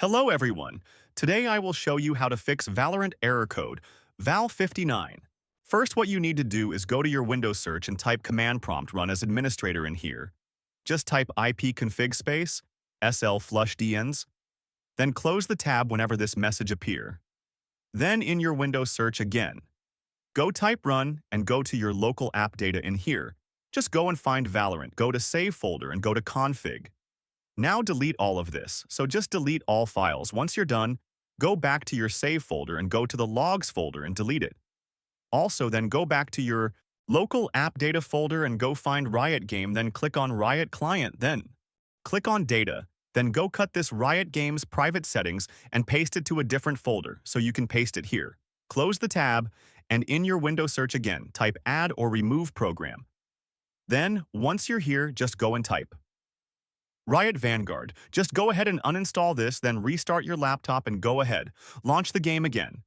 Hello everyone. Today I will show you how to fix Valorant error code, Val59. First, what you need to do is go to your Windows search and type command prompt run as administrator in here. Just type ipconfig space, flushdns, then close the tab whenever this message appear. Then in your Windows search again, go type run and go to your local app data in here. Just go and find Valorant, go to save folder and go to config. Now delete all of this, so just delete all files. Once you're done, go back to your save folder and go to the logs folder and delete it. Also, then go back to your local app data folder and go find Riot Game, then click on Riot Client, then click on Data, then go cut this Riot Game's private settings and paste it to a different folder, so you can paste it here. Close the tab, and in your Windows search again, type Add or Remove Program. Then, once you're here, just go and type Riot Vanguard. Just go ahead and uninstall this, then restart your laptop and go ahead. Launch the game again.